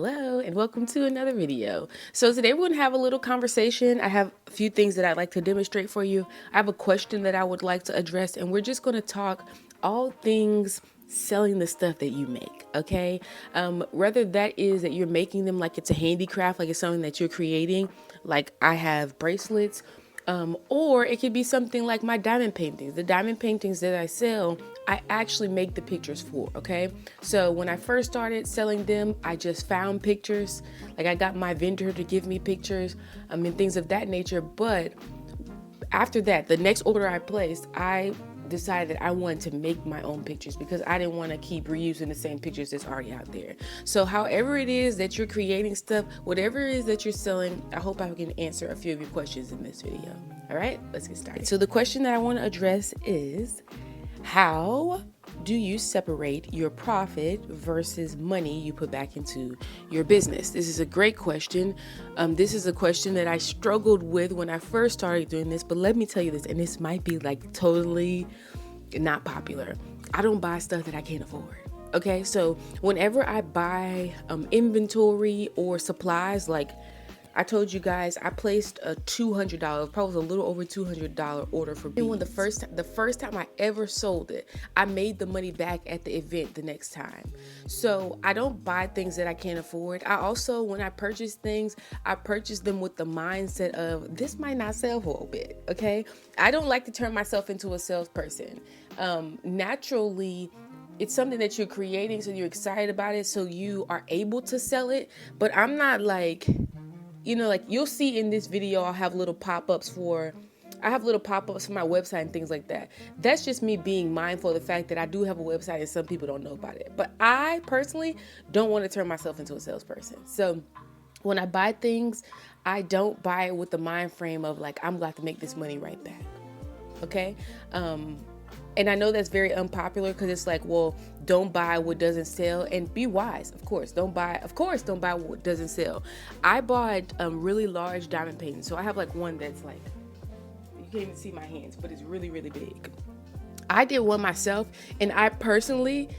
Hello and welcome to another video. So today we're going to have a little conversation. I have a few things that I'd like to demonstrate for you. I have a question that I would like to address, and we're just going to talk all things selling the stuff that you make, okay? Whether that is that you're making them like it's a handicraft, like it's something that you're creating, like I have bracelets, or it could be something like my diamond paintings. The diamond paintings that I sell, I actually make the pictures for, okay? So when I first started selling them, I just found pictures. Like I got my vendor to give me pictures, and things of that nature. But after that, the next order I placed, I decided I wanted to make my own pictures because I didn't want to keep reusing the same pictures that's already out there. So however it is that you're creating stuff, whatever it is that you're selling, I hope I can answer a few of your questions in this video. All right, let's get started. So the question that I want to address is, how do you separate your profit versus money you put back into your business? This is a great question. This is a question that I struggled with when I first started doing this, but let me tell you this, and this might be like totally not popular. I don't buy stuff that I can't afford. Okay, so whenever I buy inventory or supplies, like I told you guys, I placed a $200, probably a little over $200 order for beads. And when the first time I ever sold it, I made the money back at the event the next time. So I don't buy things that I can't afford. I also, when I purchase things, I purchase them with the mindset of this might not sell for a bit. Okay, I don't like to turn myself into a salesperson. Naturally, it's something that you're creating, so you're excited about it, so you are able to sell it. But I'm not like, like you'll see in this video, I have little pop-ups for my website and things like that. That's just me being mindful of the fact that I do have a website and some people don't know about it. But I personally don't want to turn myself into a salesperson. So when I buy things, I don't buy it with the mind frame of like, I'm glad to make this money right back. Okay? And I know that's very unpopular because it's like, well, don't buy what doesn't sell, and be wise. Of course, don't buy what doesn't sell. I bought really large diamond paintings. So I have like one that's like, you can't even see my hands, but it's really, really big. I did one myself, and I personally,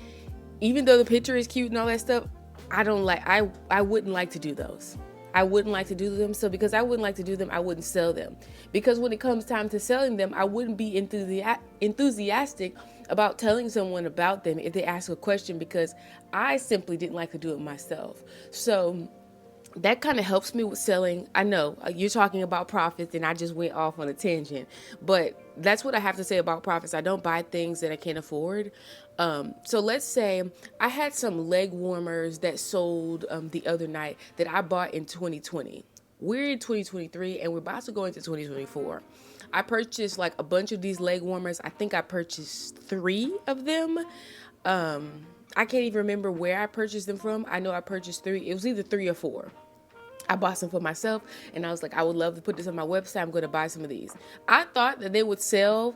even though the picture is cute and all that stuff, I wouldn't like to do those. I wouldn't like to do them. So because I wouldn't like to do them, I wouldn't sell them. Because when it comes time to selling them, I wouldn't be enthusiastic about telling someone about them if they ask a question, because I simply didn't like to do it myself. So that kind of helps me with selling. I know you're talking about profits and I just went off on a tangent, but that's what I have to say about profits. I don't buy things that I can't afford. So let's say I had some leg warmers that sold the other night that I bought in 2020. We're in 2023 and we're about to go into 2024. I purchased like a bunch of these leg warmers. I think I purchased 3 of them. I can't even remember where I purchased them from. I know I purchased 3. It was either 3 or 4. I bought some for myself and I was like, I would love to put this on my website. I'm going to buy some of these. I thought that they would sell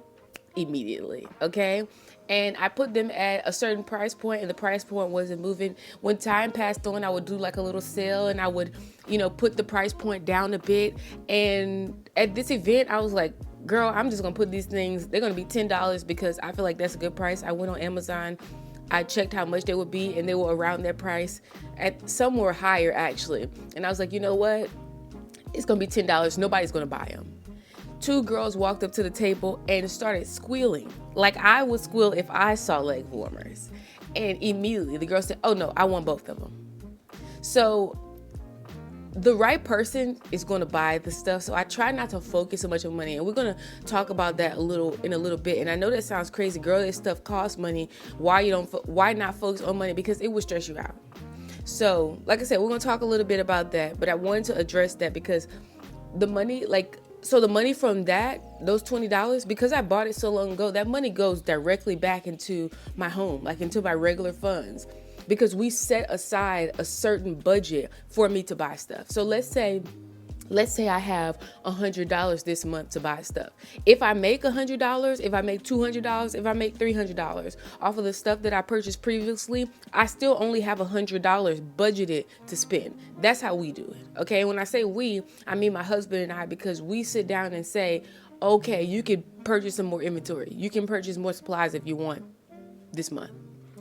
immediately. Okay. And I put them at a certain price point and the price point wasn't moving. When time passed on, I would do like a little sale and I would, put the price point down a bit. And at this event, I was like, girl, I'm just going to put these things. They're going to be $10 because I feel like that's a good price. I went on Amazon. I checked how much they would be and they were around that price. At some were higher actually. And I was like, you know what? It's going to be $10. Nobody's going to buy them. 2 girls walked up to the table and started squealing. Like I would squeal if I saw leg warmers. And immediately the girl said, oh no, I want both of them. So the right person is going to buy the stuff. So I try not to focus so much on money. And we're going to talk about that in a little bit. And I know that sounds crazy. Girl, this stuff costs money. Why not focus on money? Because it will stress you out. So like I said, we're going to talk a little bit about that. But I wanted to address that because the money, the money from those $20, because I bought it so long ago, that money goes directly back into my home, like into my regular funds. Because we set aside a certain budget for me to buy stuff. So let's say I have $100 this month to buy stuff. If I make $100, if I make $200, if I make $300 off of the stuff that I purchased previously, I still only have $100 budgeted to spend. That's how we do it. Okay. When I say we, I mean my husband and I, because we sit down and say, okay, you can purchase some more inventory. You can purchase more supplies if you want this month.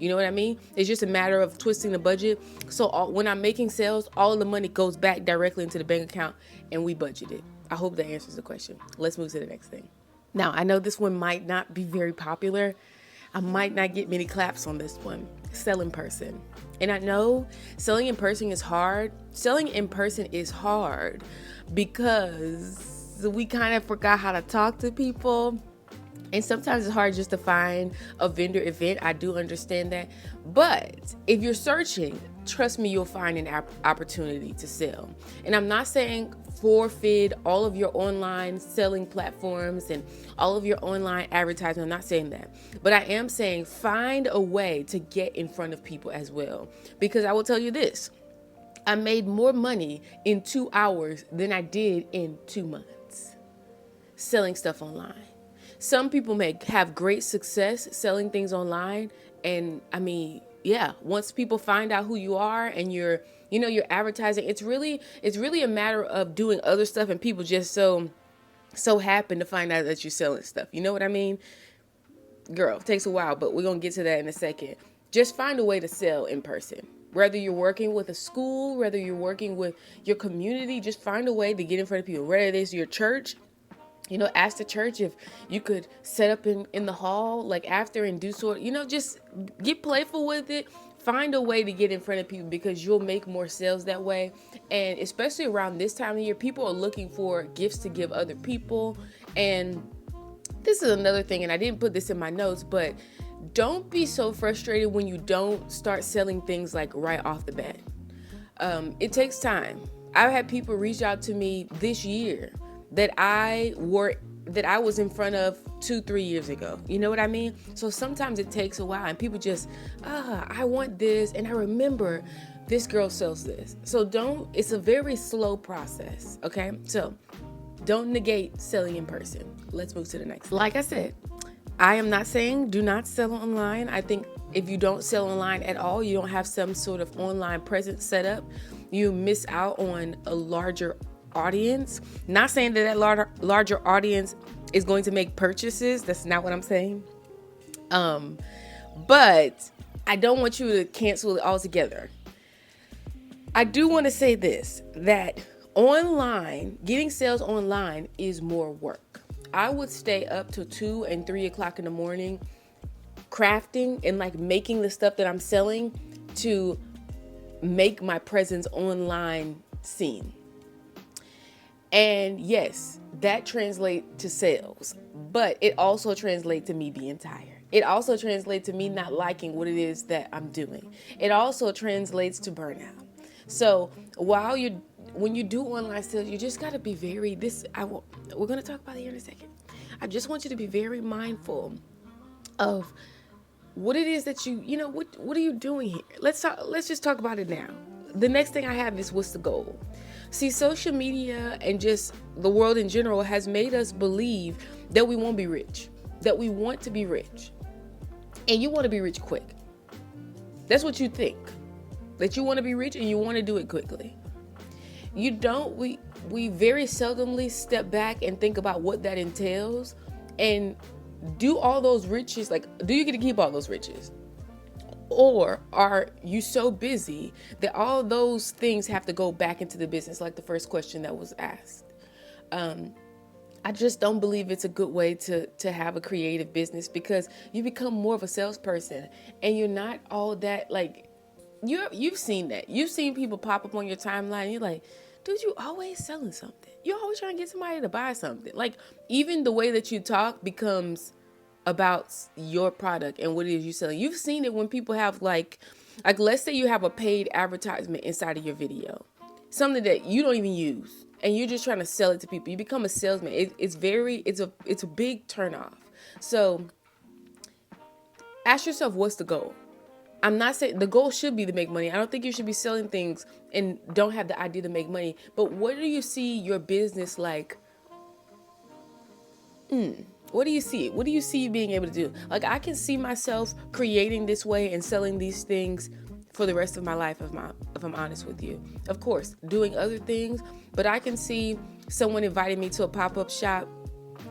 You know what I mean? It's just a matter of twisting the budget. So when I'm making sales, all of the money goes back directly into the bank account and we budget it. I hope that answers the question. Let's move to the next thing. Now, I know this one might not be very popular. I might not get many claps on this one. Sell in person. And I know selling in person is hard. Selling in person is hard because we kind of forgot how to talk to people. And sometimes it's hard just to find a vendor event. I do understand that. But if you're searching, trust me, you'll find an opportunity to sell. And I'm not saying forfeit all of your online selling platforms and all of your online advertising. I'm not saying that. But I am saying find a way to get in front of people as well. Because I will tell you this. I made more money in 2 hours than I did in 2 months selling stuff online. Some people may have great success selling things online. And I mean, yeah, once people find out who you are and you're advertising, it's really a matter of doing other stuff and people just so happen to find out that you're selling stuff. You know what I mean? Girl, it takes a while, but we're going to get to that in a second. Just find a way to sell in person. Whether you're working with a school, whether you're working with your community, just find a way to get in front of people. Whether it is your church, ask the church if you could set up in the hall, like after and do just get playful with it. Find a way to get in front of people because you'll make more sales that way. And especially around this time of year, people are looking for gifts to give other people. And this is another thing, and I didn't put this in my notes, but don't be so frustrated when you don't start selling things like right off the bat. It takes time. I've had people reach out to me this year that I was in front of 2-3 years ago. You know what I mean? So sometimes it takes a while and people just, I want this. And I remember this girl sells this. So it's a very slow process. Okay. So don't negate selling in person. Let's move to the next. Like I said, I am not saying do not sell online. I think if you don't sell online at all, you don't have some sort of online presence set up, you miss out on a larger audience. Not saying that larger audience is going to make purchases. That's not what I'm saying. But I don't want you to cancel it altogether. I do want to say this, that getting sales online is more work. I would stay up till 2 and 3 o'clock in the morning crafting and making the stuff that I'm selling to make my presence online seen. And yes, that translates to sales, but it also translates to me being tired. It also translates to me not liking what it is that I'm doing. It also translates to burnout. So when you do online sales, you just got to be we're going to talk about it here in a second. I just want you to be very mindful of what it is that what are you doing here? Let's just talk about it now. The next thing I have is, what's the goal? See, social media and just the world in general has made us believe that we won't be rich, that we want to be rich. And you want to be rich quick. That's what you think. That you want to be rich and you want to do it quickly. We very seldomly step back and think about what that entails and do all those riches. Do you get to keep all those riches? Or are you so busy that all those things have to go back into the business, like the first question that was asked? I just don't believe it's a good way to have a creative business, because you become more of a salesperson and you're not all that, you've seen that. You've seen people pop up on your timeline and you're like, dude, you always selling something. You're always trying to get somebody to buy something. Even the way that you talk becomes about your product and what it is you're selling. You've seen it when people have let's say you have a paid advertisement inside of your video, something that you don't even use, and you're just trying to sell it to people. You become a salesman. It's a big turnoff. So ask yourself, what's the goal? I'm not saying the goal should be to make money. I don't think you should be selling things and don't have the idea to make money. But what do you see your business like? What do you see? What do you see you being able to do? I can see myself creating this way and selling these things for the rest of my life, if I'm honest with you. Of course, doing other things, but I can see someone inviting me to a pop-up shop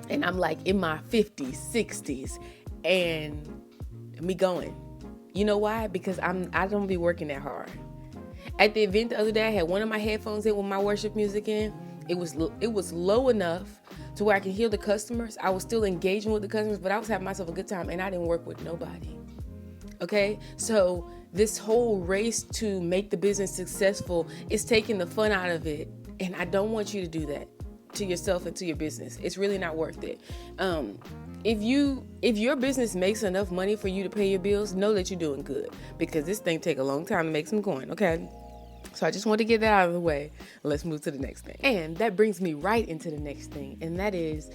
and I'm in my 50s, 60s, and me going. You know why? Because I don't be working that hard. At the event the other day, I had one of my headphones in with my worship music in. It was low enough to where I could hear the customers. I was still engaging with the customers, but I was having myself a good time, and I didn't work with nobody. Okay, so this whole race to make the business successful is taking the fun out of it, and I don't want you to do that to yourself and to your business. It's really not worth it. If your business makes enough money for you to pay your bills, know that you're doing good, because this thing take a long time to make some coin. Okay, so I just want to get that out of the way. Let's move to the next thing, and that brings me right into the next thing, and that is,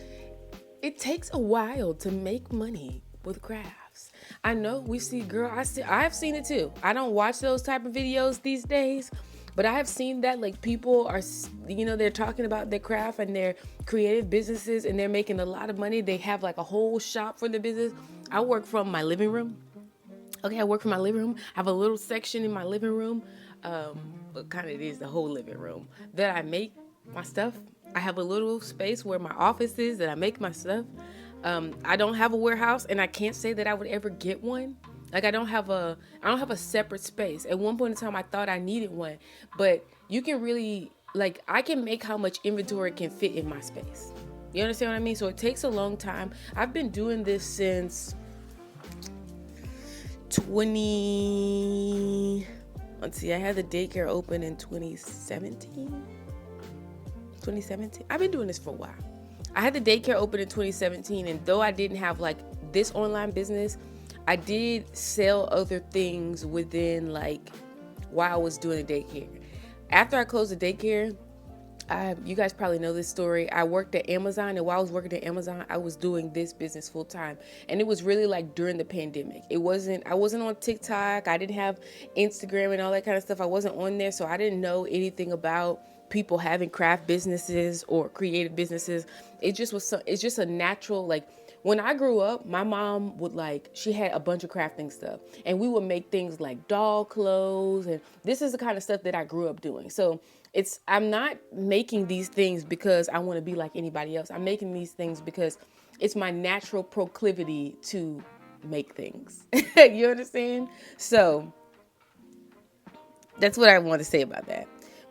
it takes a while to make money with crafts. I know we see, girl, I've seen it too. I don't watch those type of videos these days, but I have seen that, like, people are, they're talking about their craft and their creative businesses, and they're making a lot of money. They have like a whole shop for their business. I work from my living room. Okay, I work from my living room. I have a little section in my living room, but kind of it is the whole living room that I make my stuff. I have a little space where my office is that I make my stuff. I don't have a warehouse, and I can't say that I would ever get one. Like, I don't have a separate space. At one point in time, I thought I needed one, but you can really, like, I can make how much inventory can fit in my space. You understand what I mean? So it takes a long time. I've been doing this since I had the daycare open in 2017. I've been doing this for a while. I had the daycare open in 2017, and though I didn't have like this online business, I did sell other things within, like, while I was doing the daycare. After I closed the daycare, you guys probably know this story. I worked at Amazon, and while I was working at Amazon, I was doing this business full time. And it was really like during the pandemic. I wasn't on TikTok. I didn't have Instagram and all that kind of stuff. I wasn't on there, so I didn't know anything about people having craft businesses or creative businesses. It's just a natural, like, when I grew up, my mom she had a bunch of crafting stuff, and we would make things like doll clothes, and this is the kind of stuff that I grew up doing. So I'm not making these things because I want to be like anybody else. I'm making these things because it's my natural proclivity to make things. You understand? So that's what I want to say about that.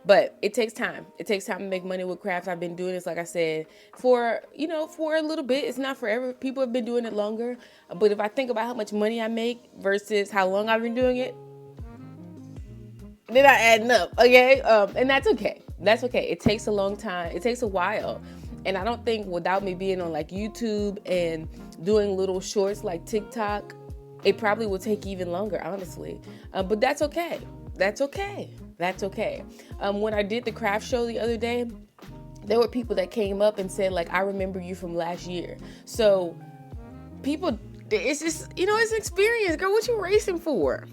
But it takes time. It takes time to make money with crafts. I've been doing this, like I said, for a little bit. It's not forever. People have been doing it longer. But if I think about how much money I make versus how long I've been doing it, they're not adding up, okay? And that's okay. That's okay. It takes a long time. It takes a while. And I don't think without me being on, like, YouTube and doing little shorts like TikTok, it probably will take even longer, honestly. But that's okay. That's okay. That's okay. When I did the craft show the other day, there were people that came up and said, like, I remember you from last year. So people, it's just, it's an experience, girl. What you racing for?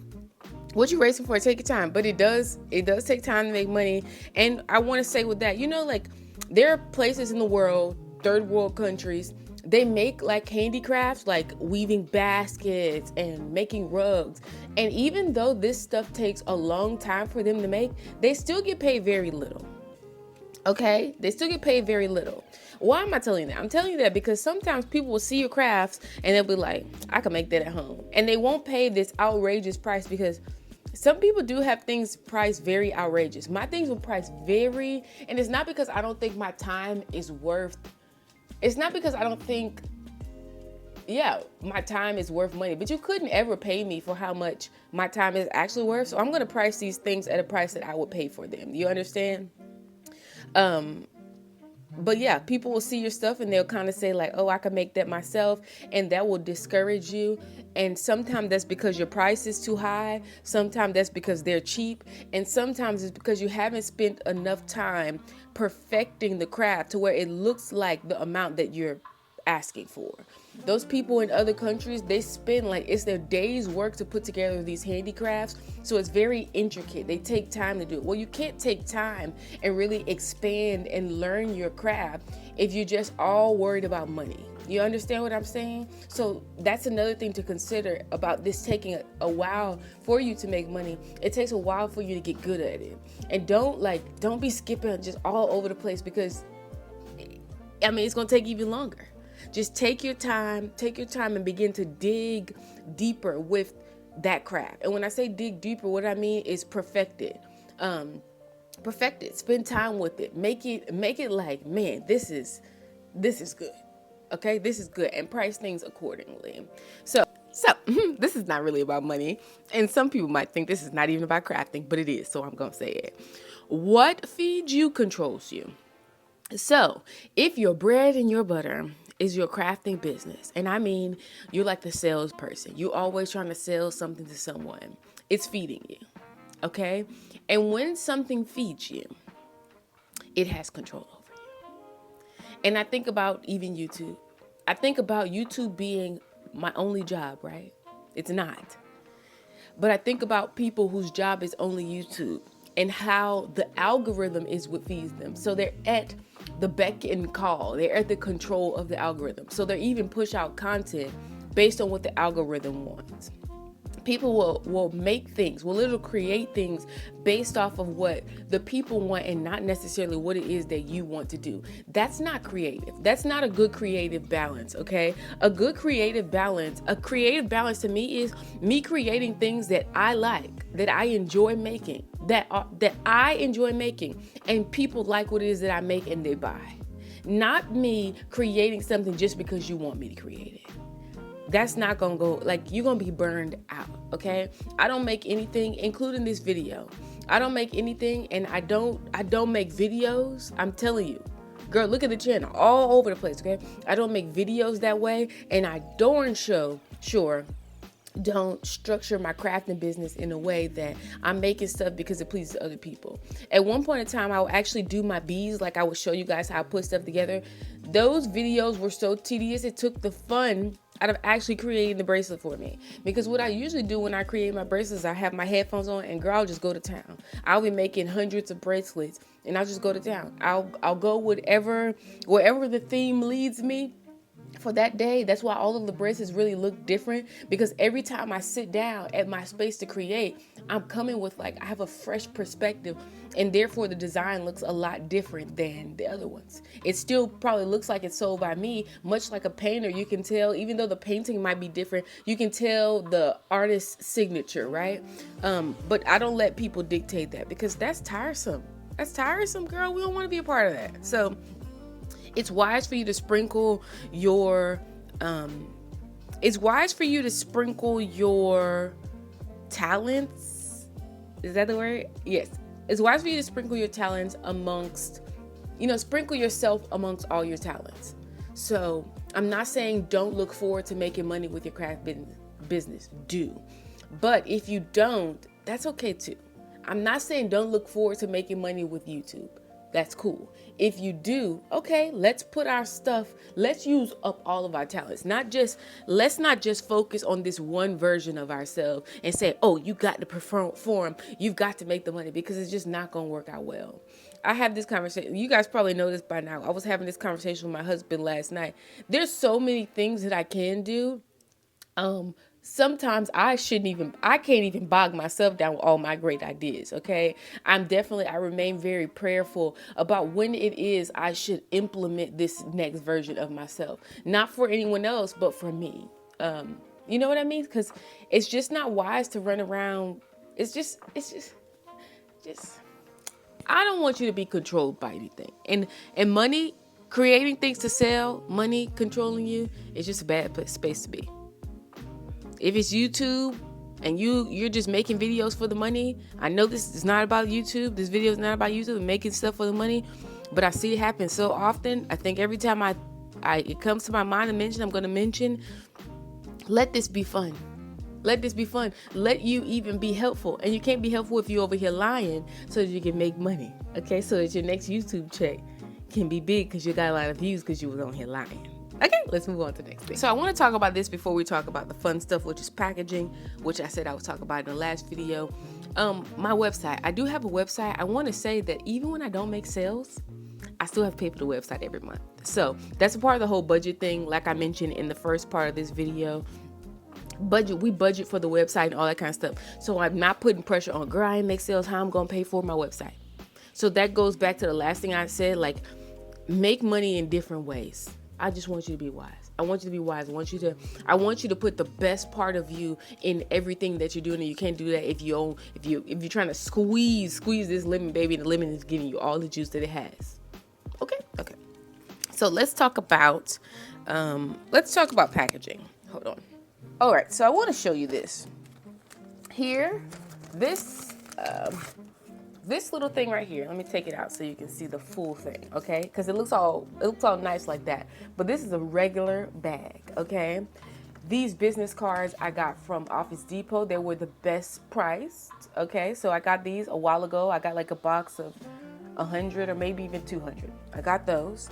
Take your time. But it does take time to make money. And I want to say with that, like, there are places in the world, third world countries, they make, like, handicrafts, like weaving baskets and making rugs. And even though this stuff takes a long time for them to make, they still get paid very little. Okay? They still get paid very little. Why am I telling you that? I'm telling you that because sometimes people will see your crafts and they'll be like, I can make that at home. And they won't pay this outrageous price because some people do have things priced very outrageous. My things were priced very, and it's not because I don't think my time is worth. It's not because I don't think, my time is worth money, but you couldn't ever pay me for how much my time is actually worth. So I'm going to price these things at a price that I would pay for them. You understand? But yeah, people will see your stuff and they'll kind of say, like, oh, I can make that myself. And that will discourage you. And sometimes that's because your price is too high. Sometimes that's because they're cheap. And sometimes it's because you haven't spent enough time perfecting the craft to where it looks like the amount that you're asking for. Those people in other countries, they spend, like, it's their day's work to put together these handicrafts. So it's very intricate. They take time to do it. Well, you can't take time and really expand and learn your craft if you're just all worried about money. You understand what I'm saying? So that's another thing to consider about this taking a while for you to make money. It takes a while for you to get good at it. And don't be skipping just all over the place because, it's going to take even longer. Just take your time and begin to dig deeper with that craft. And when I say dig deeper, what I mean is perfect it. Perfect it. Spend time with it. Make it like, man, this is good. Okay, this is good, and price things accordingly. So this is not really about money, and some people might think this is not even about crafting, but it is. So I'm gonna say it. What feeds you controls you. So if your bread and your butter is your crafting business, and I mean you're like the salesperson, you're always trying to sell something to someone, it's feeding you. Okay, and when something feeds you, it has control over you. And I think about even YouTube. I think about YouTube being my only job, right? It's not. But I think about people whose job is only YouTube and how the algorithm is what feeds them. So they're at the beck and call. They're at the control of the algorithm. So they even push out content based on what the algorithm wants. People will make things, will literally create things based off of what the people want and not necessarily what it is that you want to do. That's not creative. That's not a good creative balance, okay? A creative balance to me is me creating things that I like, that I enjoy making, that I enjoy making, and people like what it is that I make and they buy. Not me creating something just because you want me to create it. That's not gonna go, like, you're gonna be burned out, okay? I don't make anything, including this video. I don't make anything, and I don't make videos. I'm telling you, girl, look at the channel, all over the place, okay? I don't make videos that way, and I darn sure don't structure my crafting business in a way that I'm making stuff because it pleases other people. At one point in time, I would actually do my beads, like I would show you guys how I put stuff together. Those videos were so tedious, it took the fun out of actually creating the bracelet for me. Because what I usually do when I create my bracelets, I have my headphones on and girl, I'll just go to town. I'll be making hundreds of bracelets and I'll just go to town. I'll go wherever the theme leads me for that day. That's why all of the bracelets really look different, because every time I sit down at my space to create, I'm coming with, like, I have a fresh perspective, and therefore the design looks a lot different than the other ones. It still probably looks like it's sold by me, much like a painter. You can tell, even though the painting might be different, you can tell the artist's signature, right? But I don't let people dictate that, because that's tiresome. That's tiresome, girl. We don't want to be a part of that. So it's wise for you to sprinkle your talents. Is that the word? Yes. It's wise for you to sprinkle your talents sprinkle yourself amongst all your talents. So I'm not saying don't look forward to making money with your craft business. Do. But if you don't, that's okay too. I'm not saying don't look forward to making money with YouTube. That's cool. If you do, okay, let's use up all of our talents. Let's not just focus on this one version of ourselves and say, oh, you got to perform, you've got to make the money, because it's just not going to work out well. I have this conversation. You guys probably know this by now. I was having this conversation with my husband last night. There's so many things that I can do. Sometimes I can't even bog myself down with all my great ideas. Okay. I remain very prayerful about when it is I should implement this next version of myself, not for anyone else, but for me. You know what I mean? Because it's just not wise to run around. It's just, I don't want you to be controlled by anything, and money, creating things to sell, money controlling you, is just a bad space to be. If it's YouTube and you're just making videos for the money, I know this is not about YouTube. This video is not about YouTube and making stuff for the money, but I see it happen so often. I think every time it comes to my mind to mention, I'm going to mention, let this be fun. Let this be fun. Let you even be helpful. And you can't be helpful if you're over here lying so that you can make money. Okay, so that your next YouTube check can be big because you got a lot of views because you was on here lying. Okay, let's move on to the next thing. So I want to talk about this before we talk about the fun stuff, which is packaging, which I said I would talk about in the last video. My website. I do have a website. I want to say that even when I don't make sales, I still have to pay for the website every month. So that's a part of the whole budget thing. Like I mentioned in the first part of this video, we budget for the website and all that kind of stuff. So I'm not putting pressure on, girl, I ain't make sales, how I'm going to pay for my website. So that goes back to the last thing I said, like, make money in different ways. I just want you to be wise. I want you to be wise. I want you to put the best part of you in everything that you're doing. And you can't do that if you're trying to squeeze this lemon, baby, and the lemon is giving you all the juice that it has. Okay? Okay. So let's talk about packaging. Hold on. All right, so I want to show you this. Here, this little thing right here. Let me take it out so you can see the full thing, okay? Because it looks all nice like that. But this is a regular bag, okay? These business cards I got from Office Depot. They were the best priced, okay? So I got these a while ago. I got like a box of 100 or maybe even 200. I got those.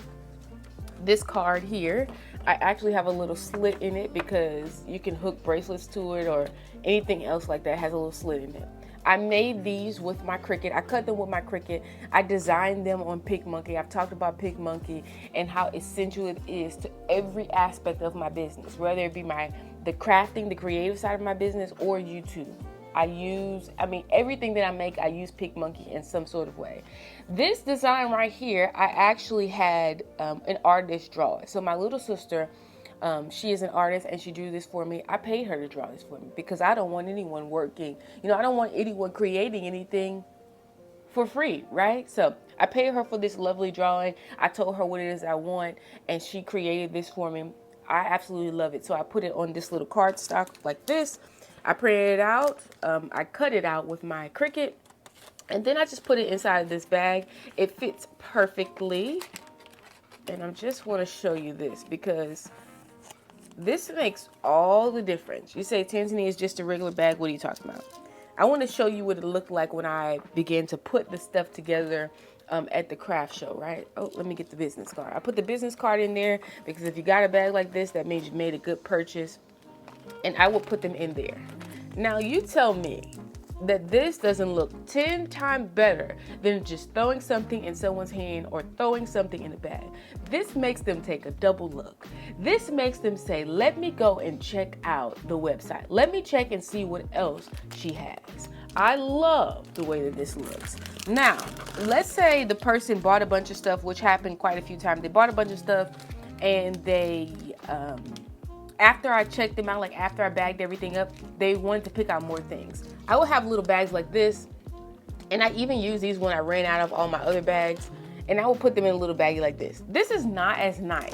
This card here, I actually have a little slit in it because you can hook bracelets to it or anything else like that has a little slit in it. I made these with my Cricut. I cut them with my Cricut. I designed them on PicMonkey. I've talked about PicMonkey and how essential it is to every aspect of my business, whether it be the crafting, the creative side of my business, or YouTube. Everything that I make, I use PicMonkey in some sort of way. This design right here, I actually had an artist draw it. So my little sister, she is an artist and she drew this for me. I paid her to draw this for me because I don't want anyone working. I don't want anyone creating anything for free, right? So I paid her for this lovely drawing. I told her what it is I want and she created this for me. I absolutely love it. So I put it on this little cardstock like this. I printed it out. I cut it out with my Cricut. And then I just put it inside of this bag. It fits perfectly. And I just want to show you this because this makes all the difference. You say Tanzania is just a regular bag. What are you talking about? I want to show you what it looked like when I began to put the stuff together at the craft show, right? Oh, let me get the business card. I put the business card in there because if you got a bag like this, that means you made a good purchase. And I will put them in there. Now you tell me that this doesn't look 10 times better than just throwing something in someone's hand or throwing something in a bag. This makes them take a double look. This makes them say, let me go and check out the website. Let me check and see what else she has. I love the way that this looks. Now, let's say the person bought a bunch of stuff, which happened quite a few times. They bought a bunch of stuff and they, after I checked them out, like after I bagged everything up, they wanted to pick out more things. I will have little bags like this, and I even use these when I ran out of all my other bags, and I will put them in a little baggie like this. This is not as nice.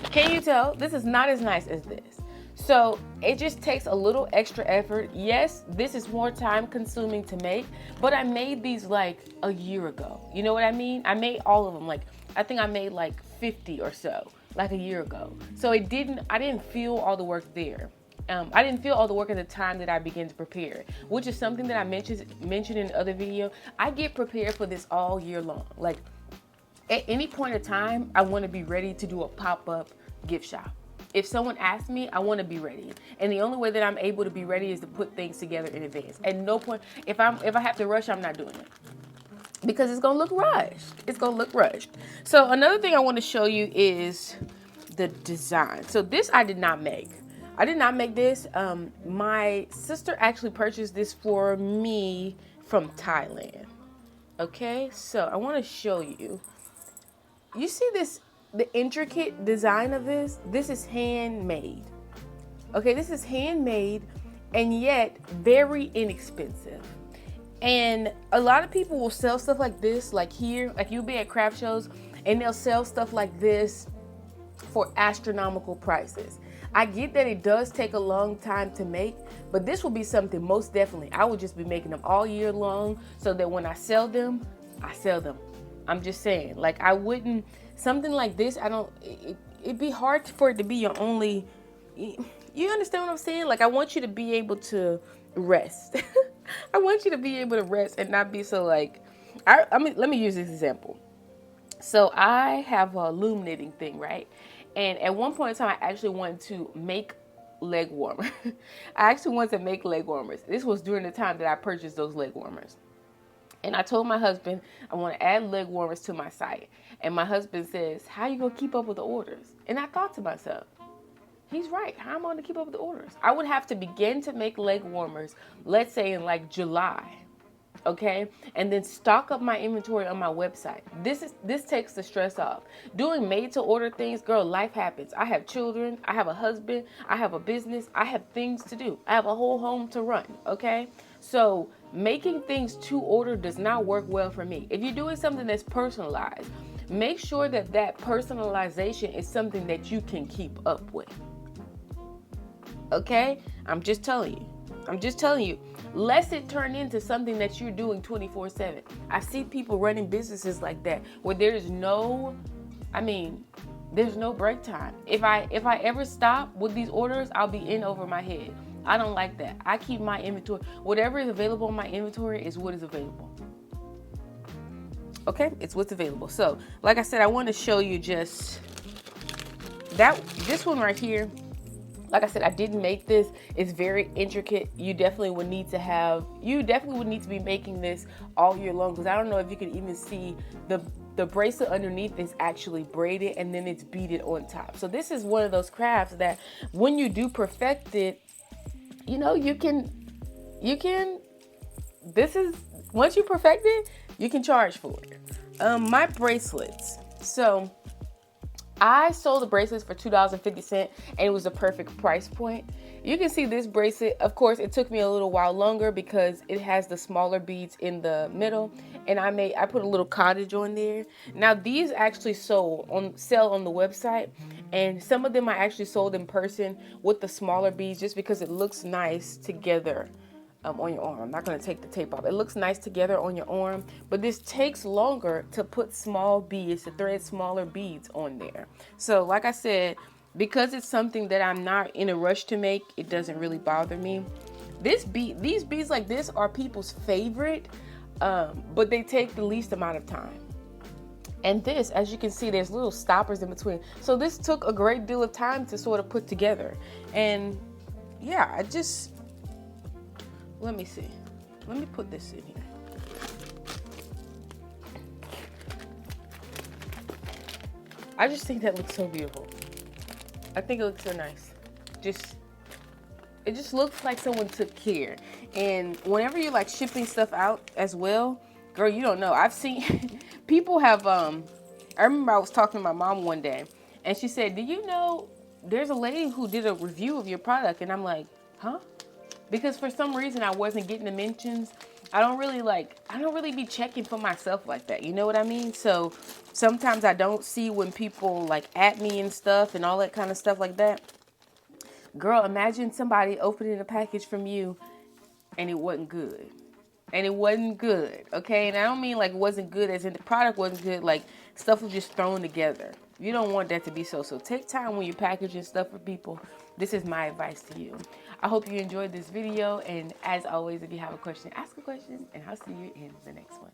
Can you tell? This is not as nice as this. So it just takes a little extra effort. Yes, this is more time consuming to make, but I made these like a year ago. You know what I mean? I made all of them. I think I made like 50 or so. Like a year ago. So I didn't feel all the work there. I didn't feel all the work at the time that I began to prepare, which is something that I mentioned in the other video. I get prepared for this all year long. Like at any point in time, I want to be ready to do a pop-up gift shop. If someone asks me, I want to be ready. And the only way that I'm able to be ready is to put things together in advance. At no point, if I have to rush, I'm not doing it. Because it's gonna look rushed. It's gonna look rushed. So another thing I want to show you is the design. So this I did not make. I did not make this. My sister actually purchased this for me from Thailand. Okay, so I want to show you. You see this, the intricate design of this? This is handmade. Okay, this is handmade and yet very inexpensive. And a lot of people will sell stuff like this, like here, like you'll be at craft shows and they'll sell stuff like this for astronomical prices. I get that it does take a long time to make, but this will be something most definitely. I will just be making them all year long so that when I sell them, I sell them. I'm just saying, like I wouldn't, something like this, it'd be hard for it to be your only, you understand what I'm saying? Like I want you to be able to rest. I want you to be able to rest and not be so like, I mean, let me use this example. So I have a loom knitting thing, right? And at one point in time, I actually wanted to make leg warmers. I actually wanted to make leg warmers. This was during the time that I purchased those leg warmers. And I told my husband, I want to add leg warmers to my site. And my husband says, how are you going to keep up with the orders? And I thought to myself, he's right. How am I going to keep up with the orders? I would have to begin to make leg warmers, let's say in like July. okay? And then stock up my inventory on my website. This takes the stress off. Doing made to order things, girl, life happens. I have children, I have a husband, I have a business, I have things to do. I have a whole home to run, okay? So making things to order does not work well for me. If you're doing something that's personalized, make sure that that personalization is something that you can keep up with. Okay? I'm just telling you. Lest it turn into something that you're doing 24/7. I see people running businesses like that where there's no break time. If I ever stop with these orders, I'll be in over my head. I don't like that. I keep my inventory. Whatever is available in my inventory is what is available. Okay? It's what's available. So, like I said, I want to show you just this one right here. Like I said, I didn't make this. It's very intricate. You definitely would need to be making this all year long, because I don't know if you can even see the bracelet underneath is actually braided and then it's beaded on top. So this is one of those crafts that when you do perfect it, once you perfect it, you can charge for it. My bracelets. So I sold the bracelets for $2.50 and it was a perfect price point. You can see this bracelet. Of course, it took me a little while longer because it has the smaller beads in the middle, and I put a little cottage on there. Now these actually sell on the website, and some of them I actually sold in person with the smaller beads just because it looks nice together. On your arm. I'm not going to take the tape off. It looks nice together on your arm, but this takes longer to put small beads, to thread smaller beads on there. So like I said, because it's something that I'm not in a rush to make, it doesn't really bother me. These beads like this are people's favorite, but they take the least amount of time. And this, as you can see, there's little stoppers in between. So this took a great deal of time to sort of put together. And yeah, let me see. Let me put this in here. I just think that looks so beautiful. I think it looks so nice. It just looks like someone took care. And whenever you're like shipping stuff out as well, girl, you don't know. I've seen people have, I remember I was talking to my mom one day and she said, "Do you know there's a lady who did a review of your product?" And I'm like, huh? Because for some reason I wasn't getting the mentions. I don't really be checking for myself like that. You know what I mean? So sometimes I don't see when people like at me and stuff and all that kind of stuff like that. Girl, imagine somebody opening a package from you and it wasn't good. And it wasn't good, okay? And I don't mean like it wasn't good as in the product wasn't good, like stuff was just thrown together. You don't want that to be so. So take time when you're packaging stuff for people. This is my advice to you. I hope you enjoyed this video. And as always, if you have a question, ask a question. And I'll see you in the next one.